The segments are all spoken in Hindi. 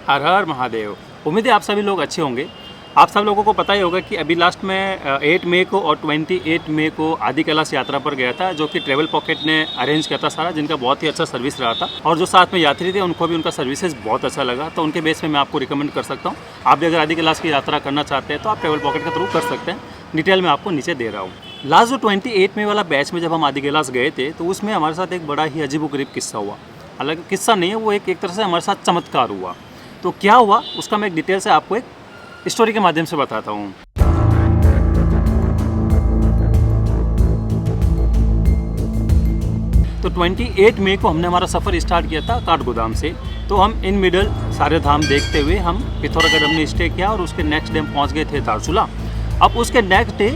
हर हर महादेव। उम्मीद है आप सभी लोग अच्छे होंगे। आप सब लोगों को पता ही होगा कि अभी लास्ट में 8 मई को और 28 मई को आदि कैलाश यात्रा पर गया था, जो कि ट्रैवल पॉकेट ने अरेंज किया था सारा, जिनका बहुत ही अच्छा सर्विस रहा था। और जो साथ में यात्री थे उनको भी उनका सर्विसेज बहुत अच्छा लगा, तो उनके बेस पे मैं आपको रिकमेंड कर सकता हूँ। आप भी अगर आदि कैलाश की यात्रा करना चाहते हैं तो आप ट्रैवल पॉकेट के थ्रू कर सकते हैं। डिटेल मैं आपको नीचे दे रहा हूँ। लास्ट जो 28 मई वाला बैच में जब हम आदि कैलाश गए थे तो उसमें हमारे साथ एक बड़ा ही अजीबोगरीब किस्सा हुआ। हालांकि किस्सा नहीं है, वो एक तरह से हमारे साथ चमत्कार हुआ। तो क्या हुआ उसका मैं एक डिटेल से आपको एक स्टोरी के माध्यम से बताता हूँ। तो 28 मई को हमने हमारा सफ़र स्टार्ट किया था काठगोदाम से। तो हम इन मिडल सारे धाम देखते हुए हम पिथौरागढ़ हमने स्टे किया और उसके नेक्स्ट डे हम पहुँच गए थे धारचूला। अब उसके नेक्स्ट डे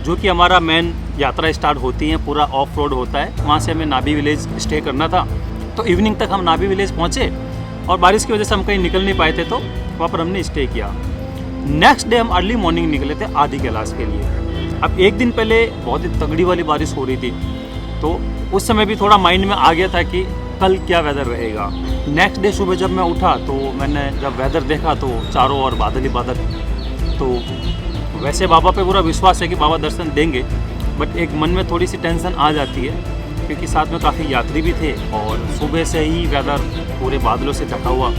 जो कि हमारा मेन यात्रा स्टार्ट होती है, पूरा ऑफ रोड होता है, वहाँ से हमें नाभी विलेज स्टे करना था। तो इवनिंग तक हम नाभी विलेज पहुँचे और बारिश की वजह से हम कहीं निकल नहीं पाए थे, तो वहाँ पर हमने स्टे किया। नेक्स्ट डे हम अर्ली मॉर्निंग निकले थे आदि कैलाश के लिए। अब एक दिन पहले बहुत ही तगड़ी वाली बारिश हो रही थी, तो उस समय भी थोड़ा माइंड में आ गया था कि कल क्या वेदर रहेगा। नेक्स्ट डे सुबह जब मैं उठा तो मैंने जब वेदर देखा तो चारों ओर बादल ही बादल। तो वैसे बाबा पे पूरा विश्वास है कि बाबा दर्शन देंगे, बट एक मन में थोड़ी सी टेंशन आ जाती है क्योंकि साथ में काफ़ी यात्री भी थे और सुबह से ही वेदर पूरे बादलों से ढका हुआ।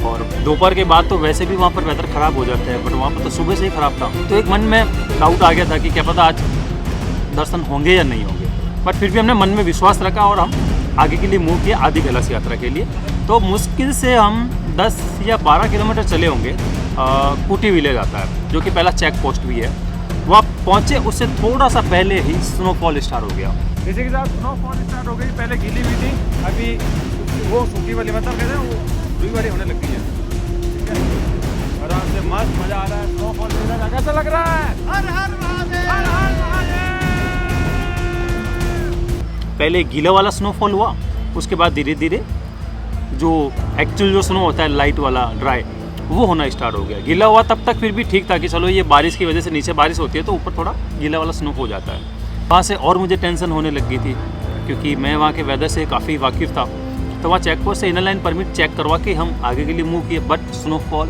और दोपहर के बाद तो वैसे भी वहाँ पर वेदर ख़राब हो जाता है, बट वहाँ पर तो सुबह से ही ख़राब था। तो एक मन में डाउट आ गया था कि क्या पता आज दर्शन होंगे या नहीं होंगे, बट फिर भी हमने मन में विश्वास रखा और हम आगे के लिए मूव किए आदि कैलाश यात्रा के लिए। तो मुश्किल से हम 10 या 12 किलोमीटर चले होंगे। कुटी विलेज आता है जो कि पहला चेक पोस्ट भी है। वहाँ पहुँचे उससे थोड़ा सा पहले ही स्नोफॉल स्टार्ट हो गया। इसी के साथ स्नोफॉल स्टार्ट हो गई। पहले गीली हुई थी, अभी वो सूखी वाली, मतलब कहते हैं वो रुई वाली होने लगती है। ठीक है, आराम से मस्त मजा आ रहा है। स्नोफॉल कैसा लग रहा है? हर हर महादेव, हर हर महादेव। पहले गीला वाला स्नोफॉल हुआ, उसके बाद धीरे धीरे जो एक्चुअल जो स्नो होता है लाइट वाला ड्राई, वो होना स्टार्ट हो गया। गीला हुआ तब तक फिर भी ठीक था कि चलो ये बारिश की वजह से नीचे बारिश होती है तो ऊपर थोड़ा गीला वाला स्नो हो जाता है। वहाँ से और मुझे टेंशन होने लग गई थी क्योंकि मैं वहाँ के वेदर से काफ़ी वाकिफ़ था। तो वहाँ चेक पोस्ट से इनर लाइन परमिट चेक करवा के हम आगे के लिए मूव किए, बट स्नोफॉल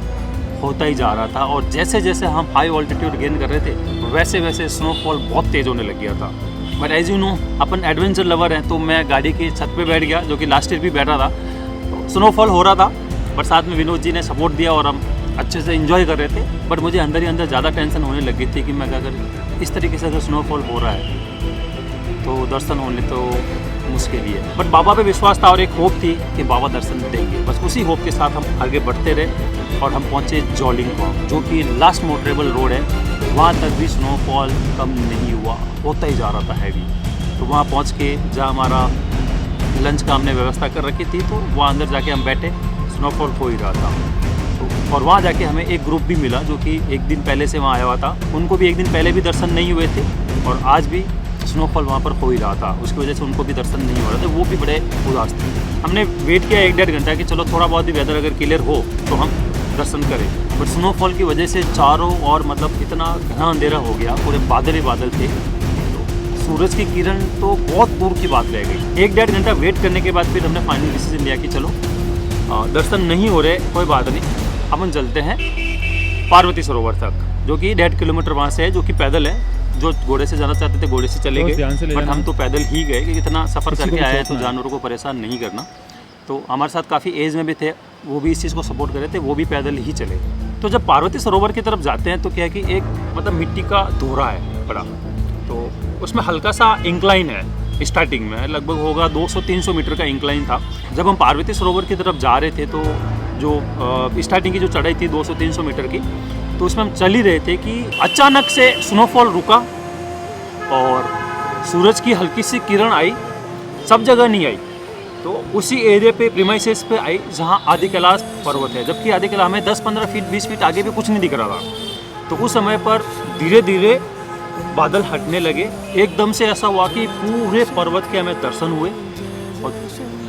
होता ही जा रहा था। और जैसे जैसे हम हाई ऑल्टीट्यूड गेन कर रहे थे वैसे वैसे स्नोफॉल बहुत तेज़ होने लग गया था। बट एज यू नो अपन एडवेंचर लवर हैं, तो मैं गाड़ी की छत पे बैठ गया, जो कि लास्ट ईयर भी बैठा था। तो स्नोफॉल हो रहा था बट साथ में विनोद जी ने सपोर्ट दिया और हम अच्छे से एंजॉय कर रहे थे। बट मुझे अंदर ही अंदर ज़्यादा टेंशन होने लग गई थी कि मैं अगर इस तरीके से अगर स्नोफॉल हो रहा है तो दर्शन होने तो मुश्किल ही है। बट बाबा पे विश्वास था और एक होप थी कि बाबा दर्शन देंगे। बस उसी होप के साथ हम आगे बढ़ते रहे और हम पहुँचे जॉलिंग गाँव, जो कि लास्ट मोटरेबल रोड है। वहाँ तक भी स्नोफॉल कम नहीं हुआ, होता ही जा रहा था हैवी। तो वहाँ पहुँच के जहाँ हमारा लंच का हमने व्यवस्था कर रखी थी, तो वहाँ अंदर जाके हम बैठे, स्नोफॉल हो ही रहा था। तो और वहाँ जाके हमें एक ग्रुप भी मिला जो कि एक दिन पहले से वहाँ आया हुआ था। उनको भी एक दिन पहले भी दर्शन नहीं हुए थे और आज भी स्नोफॉल वहाँ पर हो ही रहा था, उसकी वजह से उनको भी दर्शन नहीं हो रहा था। वो भी बड़े उदास थे। हमने वेट किया 1-1.5 घंटा कि चलो थोड़ा बहुत भी वेदर अगर क्लियर हो तो हम दर्शन करें, बट स्नोफॉल की वजह से चारों और मतलब इतना घना अंधेरा हो गया, पूरे बादल ही बादल थे। सूरज की किरण तो बहुत दूर की बात रह गई। 1-1.5 घंटा वेट करने के बाद फिर हमने फाइनल डिसीजन लिया कि चलो दर्शन नहीं हो रहे, कोई बात नहीं, अपन चलते हैं पार्वती सरोवर तक, जो कि 1.5 किलोमीटर वहाँ से है, जो कि पैदल है। जो घोड़े से जाना चाहते थे घोड़े से चले गए, बट हम तो पैदल ही गए क्योंकि इतना सफ़र करके आए हैं तो जानवरों को परेशान नहीं करना। तो हमारे साथ काफ़ी एज में भी थे, वो भी इस चीज़ को सपोर्ट कर रहे थे, वो भी पैदल ही चले। तो जब पार्वती सरोवर की तरफ जाते हैं तो क्या है कि एक मतलब मिट्टी का धोरा है बड़ा, तो उसमें हल्का सा इंक्लाइन है। स्टार्टिंग में लगभग होगा 200-300 मीटर का इंक्लाइन था। जब हम पार्वती सरोवर की तरफ जा रहे थे तो जो स्टार्टिंग की जो चढ़ाई थी 200-300 मीटर की, तो उसमें हम चल ही रहे थे कि अचानक से स्नोफॉल रुका और सूरज की हल्की सी किरण आई। सब जगह नहीं आई, तो उसी एरिया पे प्रीमाइसेस पे आई जहाँ आदि कैलाश पर्वत है, जबकि आदि कैलाश हमें 10-15 फीट 20 फीट आगे भी कुछ नहीं दिख रहा था। तो उस समय पर धीरे धीरे बादल हटने लगे। एकदम से ऐसा हुआ कि पूरे पर्वत के हमें दर्शन हुए और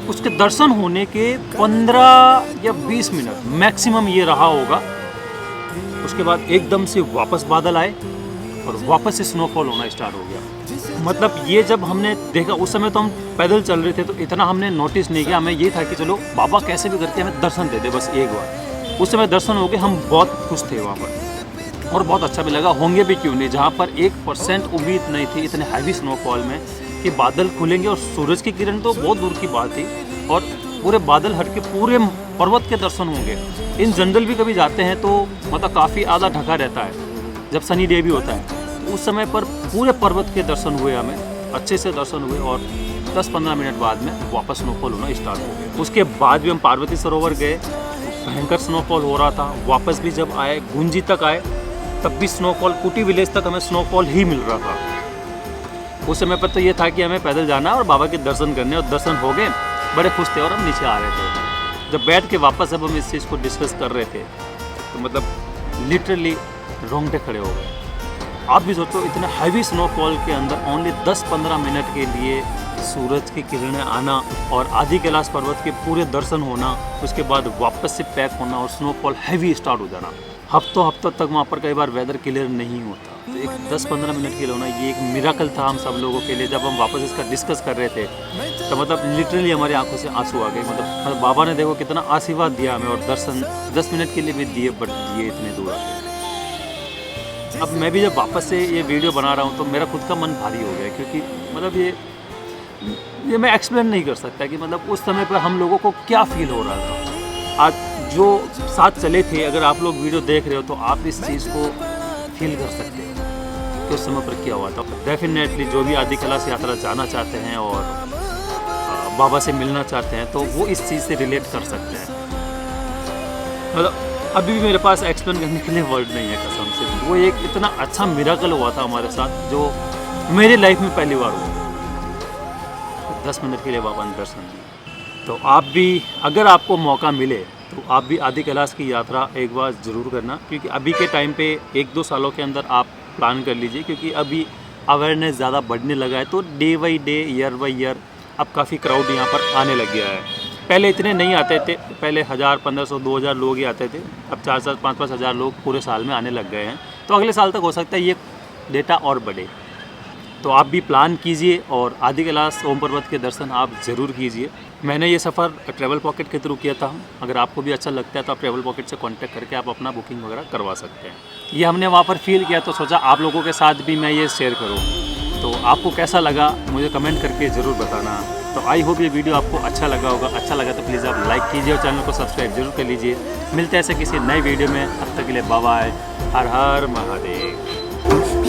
उसके दर्शन होने के 15 या 20 मिनट मैक्सिमम ये रहा होगा। उसके बाद एकदम से वापस बादल आए और वापस से स्नोफॉल होना स्टार्ट हो गया। मतलब ये जब हमने देखा, उस समय तो हम पैदल चल रहे थे तो इतना हमने नोटिस नहीं किया। हमें ये था कि चलो बाबा कैसे भी करके हमें दर्शन दे दे बस एक बार। उस समय दर्शन हो गए, हम बहुत खुश थे वहाँ पर और बहुत अच्छा भी लगा। होंगे भी क्यों नहीं, जहाँ पर 1% उम्मीद नहीं थी इतने हैवी स्नोफॉल में कि बादल खुलेंगे और सूरज की किरण तो बहुत दूर की बात थी और पूरे बादल हट के पूरे पर्वत के दर्शन होंगे। इन जनरल भी कभी जाते हैं तो मतलब काफ़ी आधा ढका रहता है जब सनी डे भी होता है, तो उस समय पर पूरे पर्वत के दर्शन हुए, हमें अच्छे से दर्शन हुए और 10-15 मिनट बाद में वापस स्नोफॉल होना स्टार्ट हो गया। उसके बाद भी हम पार्वती सरोवर गए, भयंकर स्नोफॉल हो रहा था। वापस भी जब आए गुंजी तक आए तब भी स्नोफॉल, कुटी विलेज तक हमें स्नोफॉल ही मिल रहा था। उस समय पर तो ये था कि हमें पैदल जाना है और बाबा के दर्शन करने, और दर्शन हो गए, बड़े खुश थे और हम नीचे आ रहे थे। जब बैठ के वापस जब हम इस चीज़ को डिस्कस कर रहे थे तो मतलब लिटरली रोंगटे खड़े हो गए। आप भी सोचो इतने हैवी स्नोफॉल के अंदर ओनली 10-15 मिनट के लिए सूरज की किरणें आना और आदि कैलाश पर्वत के पूरे दर्शन होना, उसके बाद वापस से पैक होना और स्नोफॉल हैवी स्टार्ट हो जाना। हफ्तों तक वहाँ पर कई बार वेदर क्लियर नहीं होता, तो एक 10-15 मिनट के लिए होना ये एक मिराकल था हम सब लोगों के लिए। जब हम वापस इसका डिस्कस कर रहे थे तो मतलब लिटरली हमारी आंखों से आंसू आ गए। मतलब बाबा ने देखो कितना आशीर्वाद दिया हमें और दर्शन 10 मिनट के लिए भी दिए, बट दिए इतने दूर आके। अब मैं भी जब वापस से ये वीडियो बना रहा हूँ तो मेरा खुद का मन भारी हो गया, क्योंकि मतलब ये मैं एक्सप्लेन नहीं कर सकता कि मतलब उस समय पर हम लोगों को क्या फील हो रहा था। आज जो साथ चले थे, अगर आप लोग वीडियो देख रहे हो तो आप इस चीज़ को फील कर सकते हैं कि उस समय पर क्या हुआ था। डेफिनेटली जो भी आदि कैलाश यात्रा जाना चाहते हैं और बाबा से मिलना चाहते हैं तो वो इस चीज़ से रिलेट कर सकते हैं। मतलब अभी भी मेरे पास एक्सप्लेन करने के लिए वर्ड नहीं है कसम से। वो एक इतना अच्छा मिराकल हुआ था हमारे साथ जो मेरी लाइफ में पहली बार हुआ। 10 मिनट के लिए बाबा ने दर्शन दिए। तो आप भी अगर आपको मौका मिले तो आप भी आदि कैलाश की यात्रा एक बार ज़रूर करना, क्योंकि अभी के टाइम पे 1-2 सालों के अंदर आप प्लान कर लीजिए, क्योंकि अभी अवेयरनेस ज़्यादा बढ़ने लगा है। तो day by day, year by year अब काफ़ी क्राउड यहाँ पर आने लग गया है। पहले इतने नहीं आते थे, पहले 1000, 1500, 2000 लोग ही आते थे। अब 4-4, 5-5 हज़ार लोग पूरे साल में आने लग गए हैं। तो अगले साल तक हो सकता है ये डेटा और बढ़े। तो आप भी प्लान कीजिए और आदि कैलाश ओम पर्वत के दर्शन आप ज़रूर कीजिए। मैंने ये सफ़र ट्रैवल पॉकेट के थ्रू किया था। अगर आपको भी अच्छा लगता है तो आप ट्रैवल पॉकेट से कांटेक्ट करके आप अपना बुकिंग वगैरह करवा सकते हैं। ये हमने वहाँ पर फील किया तो सोचा आप लोगों के साथ भी मैं ये शेयर करूँ। तो आपको कैसा लगा मुझे कमेंट करके ज़रूर बताना। तो आई होप ये वीडियो आपको अच्छा लगा होगा। अच्छा लगा तो प्लीज़ आप लाइक कीजिए और चैनल को सब्सक्राइब जरूर कर लीजिए। मिलते हैं ऐसे किसी नए वीडियो में, तब तक के लिए बाय बाय। हर हर महादेव।